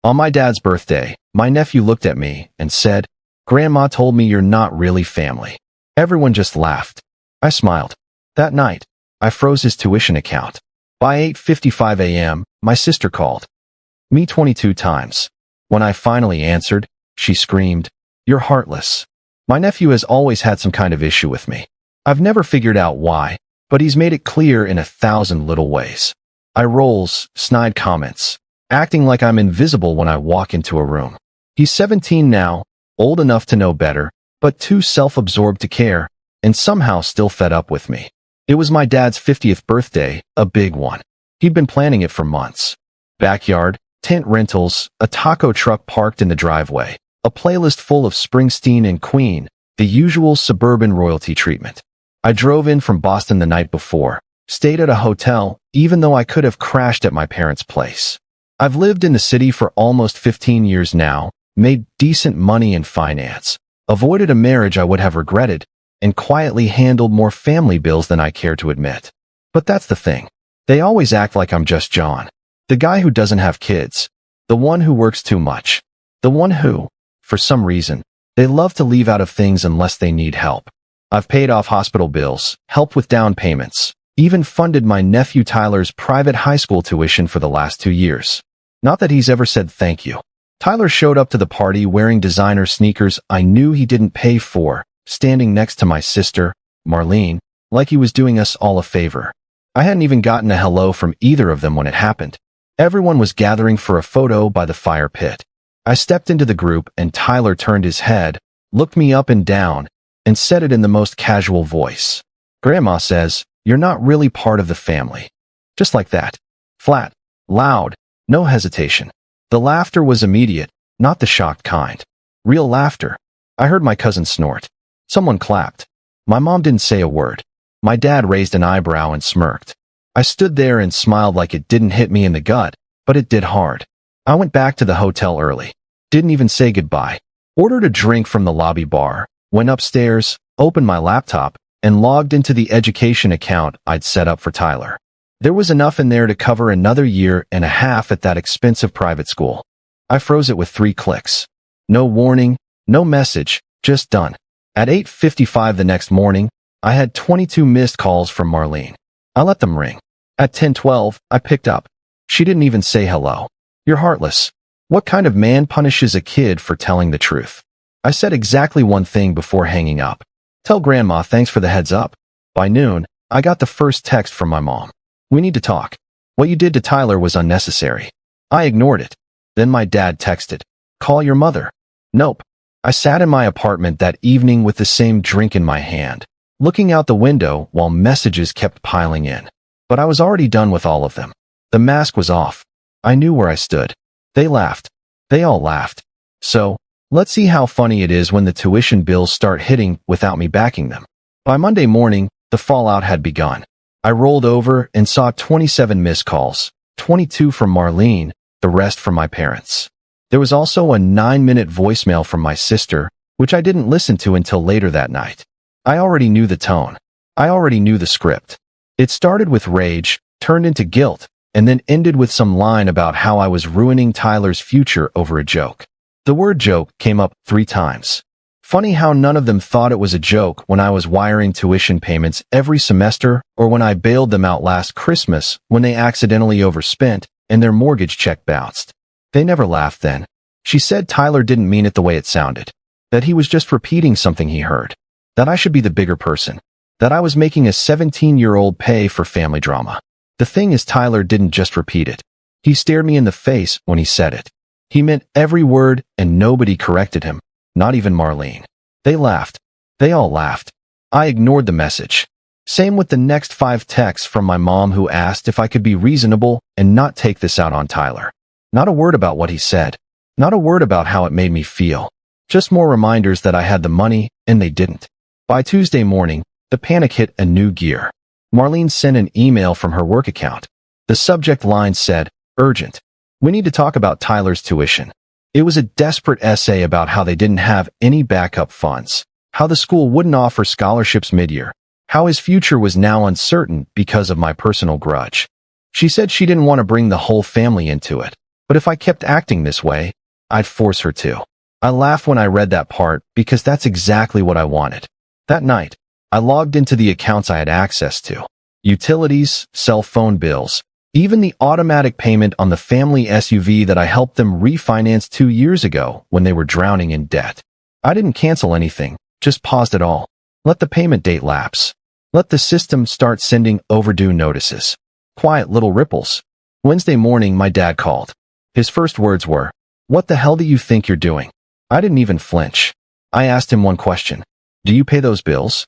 On my dad's birthday, my nephew looked at me and said, "Grandma told me you're not really family." Everyone just laughed. I smiled. That night, I froze his tuition account. By 8:55 a.m., my sister called me 22 times. When I finally answered, she screamed, "You're heartless." My nephew has always had some kind of issue with me. I've never figured out why, but he's made it clear in 1,000 little ways. Eye rolls, snide comments, acting like I'm invisible when I walk into a room. He's 17 now, old enough to know better, but too self-absorbed to care, and somehow still fed up with me. It was my dad's 50th birthday, a big one. He'd been planning it for months. Backyard, tent rentals, a taco truck parked in the driveway, a playlist full of Springsteen and Queen, the usual suburban royalty treatment. I drove in from Boston the night before, stayed at a hotel, even though I could have crashed at my parents' place. I've lived in the city for almost 15 years now, made decent money in finance, avoided a marriage I would have regretted, and quietly handled more family bills than I care to admit. But that's the thing. They always act like I'm just John, the guy who doesn't have kids, the one who works too much, the one who, for some reason, they love to leave out of things unless they need help. I've paid off hospital bills, helped with down payments, even funded my nephew Tyler's private high school tuition for the last 2 years. Not that he's ever said thank you. Tyler showed up to the party wearing designer sneakers I knew he didn't pay for, standing next to my sister, Marlene, like he was doing us all a favor. I hadn't even gotten a hello from either of them when it happened. Everyone was gathering for a photo by the fire pit. I stepped into the group and Tyler turned his head, looked me up and down, and said it in the most casual voice. "Grandma says, you're not really part of the family." Just like that. Flat, loud, no hesitation. The laughter was immediate, not the shocked kind. Real laughter. I heard my cousin snort. Someone clapped. My mom didn't say a word. My dad raised an eyebrow and smirked. I stood there and smiled like it didn't hit me in the gut, but it did hard. I went back to the hotel early. Didn't even say goodbye. Ordered a drink from the lobby bar, went upstairs, opened my laptop, and logged into the education account I'd set up for Tyler. There was enough in there to cover another year and a half at that expensive private school. I froze it with 3 clicks. No warning, no message, just done. At 8:55 the next morning, I had 22 missed calls from Marlene. I let them ring. At 10:12, I picked up. She didn't even say hello. "You're heartless. What kind of man punishes a kid for telling the truth?" I said exactly one thing before hanging up. "Tell Grandma thanks for the heads up." By noon, I got the first text from my mom. "We need to talk. What you did to Tyler was unnecessary." I ignored it. Then my dad texted, "Call your mother." Nope. I sat in my apartment that evening with the same drink in my hand, looking out the window while messages kept piling in. But I was already done with all of them. The mask was off. I knew where I stood. They laughed. They all laughed. So, let's see how funny it is when the tuition bills start hitting without me backing them. By Monday morning, the fallout had begun. I rolled over and saw 27 missed calls, 22 from Marlene, the rest from my parents. There was also a 9-minute voicemail from my sister, which I didn't listen to until later that night. I already knew the tone. I already knew the script. It started with rage, turned into guilt, and then ended with some line about how I was ruining Tyler's future over a joke. The word joke came up 3 times. Funny how none of them thought it was a joke when I was wiring tuition payments every semester or when I bailed them out last Christmas when they accidentally overspent and their mortgage check bounced. They never laughed then. She said Tyler didn't mean it the way it sounded, that he was just repeating something he heard, that I should be the bigger person, that I was making a 17-year-old pay for family drama. The thing is, Tyler didn't just repeat it. He stared me in the face when he said it. He meant every word and nobody corrected him, not even Marlene. They laughed. They all laughed. I ignored the message. Same with the next 5 texts from my mom who asked if I could be reasonable and not take this out on Tyler. Not a word about what he said. Not a word about how it made me feel. Just more reminders that I had the money and they didn't. By Tuesday morning, the panic hit a new gear. Marlene sent an email from her work account. The subject line said, "Urgent. We need to talk about Tyler's tuition." It was a desperate essay about how they didn't have any backup funds, how the school wouldn't offer scholarships mid-year, how his future was now uncertain because of my personal grudge. She said she didn't want to bring the whole family into it. But if I kept acting this way, I'd force her to. I laughed when I read that part because that's exactly what I wanted. That night, I logged into the accounts I had access to. Utilities, cell phone bills, even the automatic payment on the family SUV that I helped them refinance 2 years ago when they were drowning in debt. I didn't cancel anything, just paused it all. Let the payment date lapse. Let the system start sending overdue notices. Quiet little ripples. Wednesday morning, my dad called. His first words were, "What the hell do you think you're doing?" I didn't even flinch. I asked him one question. "Do you pay those bills?"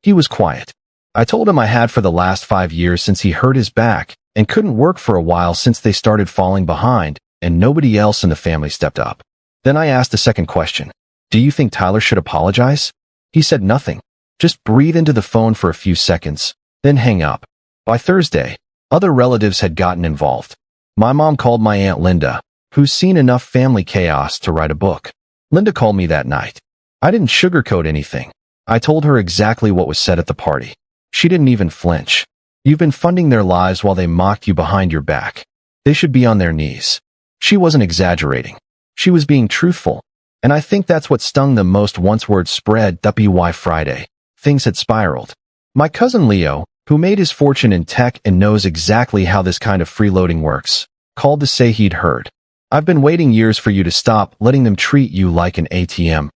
He was quiet. I told him I had for the last 5 years since he hurt his back and couldn't work for a while since they started falling behind and nobody else in the family stepped up. Then I asked a second question. "Do you think Tyler should apologize?" He said nothing. Just breathe into the phone for a few seconds, then hang up. By Thursday, other relatives had gotten involved. My mom called my Aunt Linda, who's seen enough family chaos to write a book. Linda called me that night. I didn't sugarcoat anything. I told her exactly what was said at the party. She didn't even flinch. "You've been funding their lives while they mocked you behind your back. They should be on their knees." She wasn't exaggerating. She was being truthful. And I think that's what stung the most once word spread by Friday. Things had spiraled. My cousin Leo, who made his fortune in tech and knows exactly how this kind of freeloading works, called to say he'd heard. "I've been waiting years for you to stop letting them treat you like an ATM.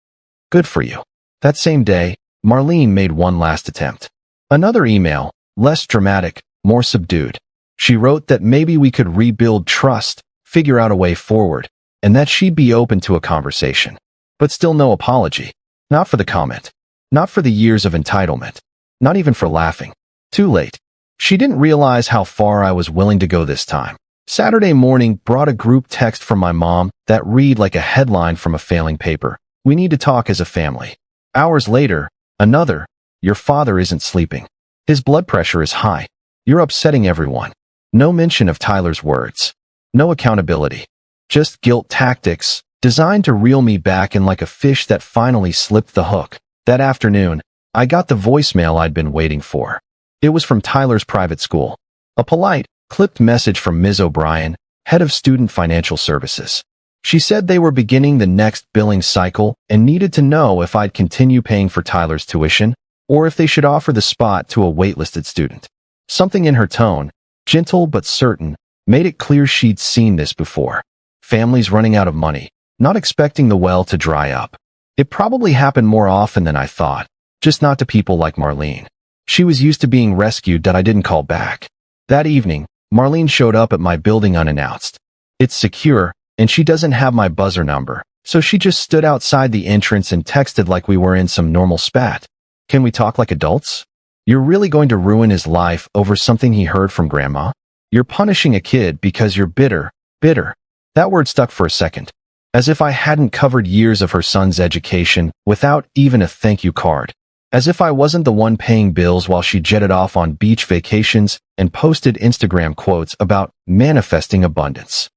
Good for you." That same day, Marlene made one last attempt. Another email, less dramatic, more subdued. She wrote that maybe we could rebuild trust, figure out a way forward, and that she'd be open to a conversation. But still no apology. Not for the comment. Not for the years of entitlement. Not even for laughing. Too late. She didn't realize how far I was willing to go this time. Saturday morning brought a group text from my mom that read like a headline from a failing paper. "We need to talk as a family." Hours later, another, "Your father isn't sleeping. His blood pressure is high. You're upsetting everyone." No mention of Tyler's words. No accountability. Just guilt tactics, designed to reel me back in like a fish that finally slipped the hook. That afternoon, I got the voicemail I'd been waiting for. It was from Tyler's private school. A polite, clipped message from Ms. O'Brien, head of student financial services. She said they were beginning the next billing cycle and needed to know if I'd continue paying for Tyler's tuition or if they should offer the spot to a waitlisted student. Something in her tone, gentle but certain, made it clear she'd seen this before. Families running out of money, not expecting the well to dry up. It probably happened more often than I thought, just not to people like Marlene. She was used to being rescued that I didn't call back. That evening, Marlene showed up at my building unannounced. It's secure, and she doesn't have my buzzer number, so she just stood outside the entrance and texted like we were in some normal spat. "Can we talk like adults? You're really going to ruin his life over something he heard from Grandma? You're punishing a kid because you're bitter." Bitter. That word stuck for a second. As if I hadn't covered years of her son's education without even a thank you card. As if I wasn't the one paying bills while she jetted off on beach vacations and posted Instagram quotes about manifesting abundance.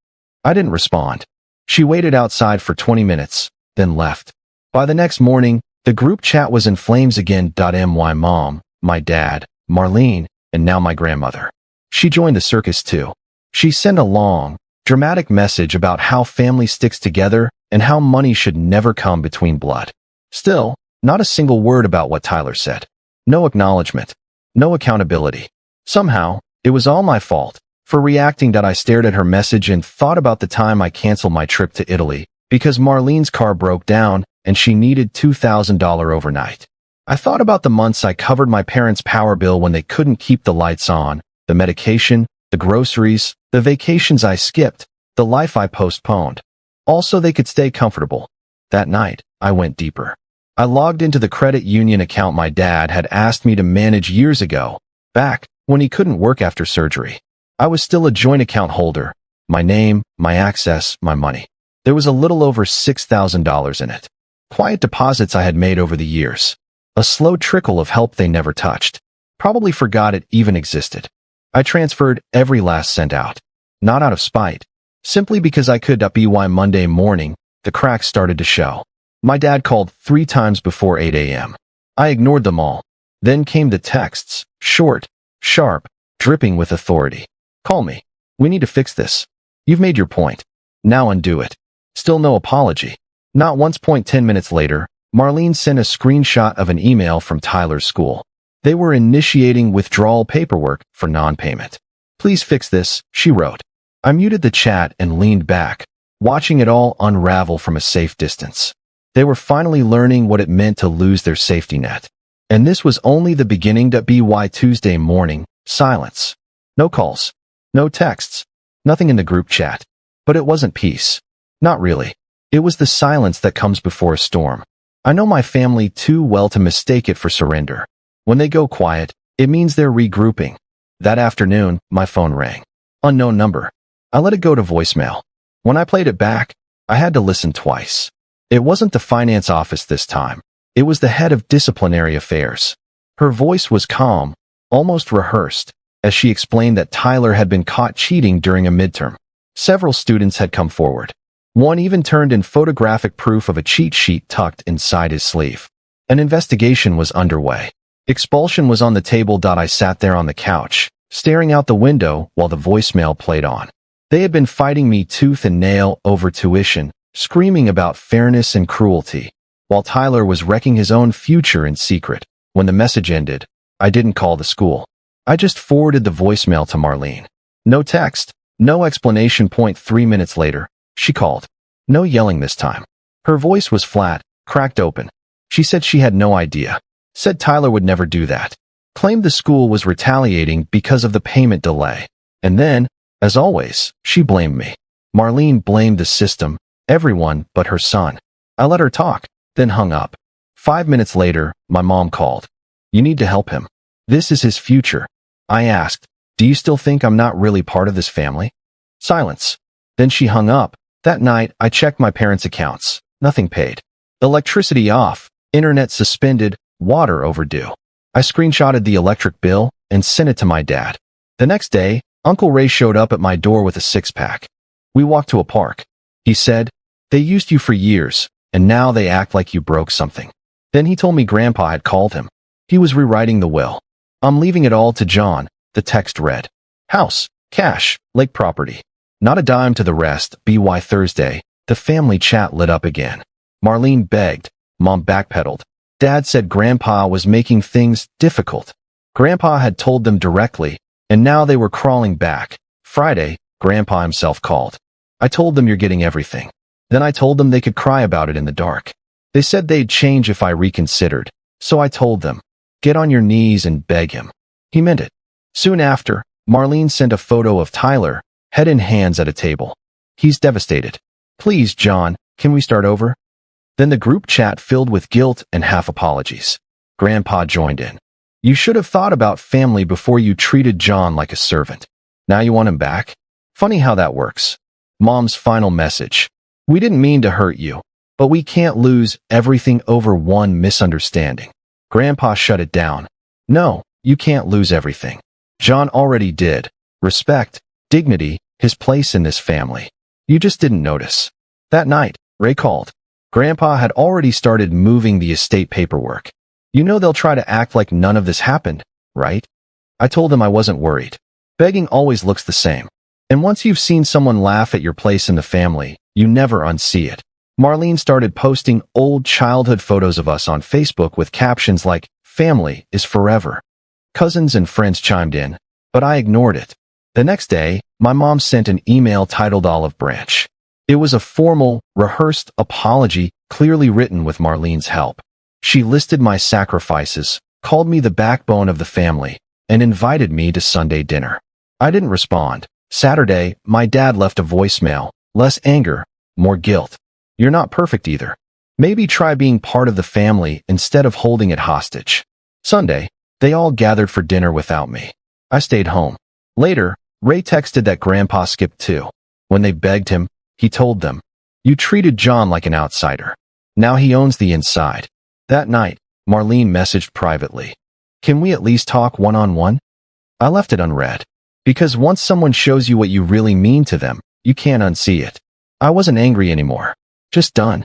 I didn't respond. She waited outside for 20 minutes, then left. By the next morning, the group chat was in flames again. My mom, my dad, Marlene, and now my grandmother. She joined the circus too. She sent a long, dramatic message about how family sticks together and how money should never come between blood. Still, not a single word about what Tyler said. No acknowledgement. No accountability. Somehow, it was all my fault for reacting that I stared at her message and thought about the time I canceled my trip to Italy because Marlene's car broke down and she needed $2,000 overnight. I thought about the months I covered my parents' power bill when they couldn't keep the lights on, the medication, the groceries, the vacations I skipped, the life I postponed. Also, they could stay comfortable. That night, I went deeper. I logged into the credit union account my dad had asked me to manage years ago, back when he couldn't work after surgery. I was still a joint account holder. My name, my access, my money. There was a little over $6,000 in it. Quiet deposits I had made over the years. A slow trickle of help they never touched. Probably forgot it even existed. I transferred every last cent out. Not out of spite. Simply because I could. By Monday morning, the cracks started to show. My dad called 3 times before 8 a.m. I ignored them all. Then came the texts, short, sharp, dripping with authority. "Call me. We need to fix this. You've made your point. Now undo it. Still no apology. Not once. 10 minutes later, Marlene sent a screenshot of an email from Tyler's school. They were initiating withdrawal paperwork for non-payment. Please fix this, she wrote. I muted the chat and leaned back, watching it all unravel from a safe distance. They were finally learning what it meant to lose their safety net. And this was only the beginning. By Tuesday morning, silence. No calls. No texts. Nothing in the group chat. But it wasn't peace. Not really. It was the silence that comes before a storm. I know my family too well to mistake it for surrender. When they go quiet, it means they're regrouping. That afternoon, my phone rang. Unknown number. I let it go to voicemail. When I played it back, I had to listen twice. It wasn't the finance office this time. It was the head of disciplinary affairs. Her voice was calm, almost rehearsed, as she explained that Tyler had been caught cheating during a midterm. Several students had come forward. One even turned in photographic proof of a cheat sheet tucked inside his sleeve. An investigation was underway. Expulsion was on the table. I sat there on the couch, staring out the window while the voicemail played on. They had been fighting me tooth and nail over tuition, screaming about fairness and cruelty, while Tyler was wrecking his own future in secret. When the message ended, I didn't call the school. I just forwarded the voicemail to Marlene. No text, no explanation. 3 minutes later, she called. No yelling this time. Her voice was flat, cracked open. She said she had no idea. Said Tyler would never do that. Claimed the school was retaliating because of the payment delay. And then, as always, she blamed me. Marlene blamed the system, everyone but her son. I let her talk, then hung up. 5 minutes later, my mom called. You need to help him. This is his future. I asked, do you still think I'm not really part of this family? Silence. Then she hung up. That night, I checked my parents' accounts. Nothing paid. Electricity off, internet suspended, water overdue. I screenshotted the electric bill and sent it to my dad. The next day, Uncle Ray showed up at my door with a six-pack. We walked to a park. He said, they used you for years, and now they act like you broke something. Then he told me Grandpa had called him. He was rewriting the will. I'm leaving it all to John, the text read. House, cash, lake property. Not a dime to the rest. By Thursday, the family chat lit up again. Marlene begged. Mom backpedaled. Dad said Grandpa was making things difficult. Grandpa had told them directly, and now they were crawling back. Friday, Grandpa himself called. I told them you're getting everything. Then I told them they could cry about it in the dark. They said they'd change if I reconsidered. So I told them, get on your knees and beg him. He meant it. Soon after, Marlene sent a photo of Tyler, head in hands at a table. He's devastated. Please, John, can we start over? Then the group chat filled with guilt and half apologies. Grandpa joined in. You should have thought about family before you treated John like a servant. Now you want him back? Funny how that works. Mom's final message. We didn't mean to hurt you, but we can't lose everything over one misunderstanding. Grandpa shut it down. No, you can't lose everything. John already did. Respect, dignity, his place in this family. You just didn't notice. That night, Ray called. Grandpa had already started moving the estate paperwork. You know they'll try to act like none of this happened, right? I told them I wasn't worried. Begging always looks the same. And once you've seen someone laugh at your place in the family, you never unsee it. Marlene started posting old childhood photos of us on Facebook with captions like, family is forever. Cousins and friends chimed in, but I ignored it. The next day, my mom sent an email titled Olive Branch. It was a formal, rehearsed apology, clearly written with Marlene's help. She listed my sacrifices, called me the backbone of the family, and invited me to Sunday dinner. I didn't respond. Saturday, my dad left a voicemail. Less anger, more guilt. You're not perfect either. Maybe try being part of the family instead of holding it hostage. Sunday, they all gathered for dinner without me. I stayed home. Later, Ray texted that Grandpa skipped too. When they begged him, he told them, you treated John like an outsider. Now he owns the inside. That night, Marlene messaged privately. Can we at least talk one-on-one? I left it unread. Because once someone shows you what you really mean to them, you can't unsee it. I wasn't angry anymore. Just done.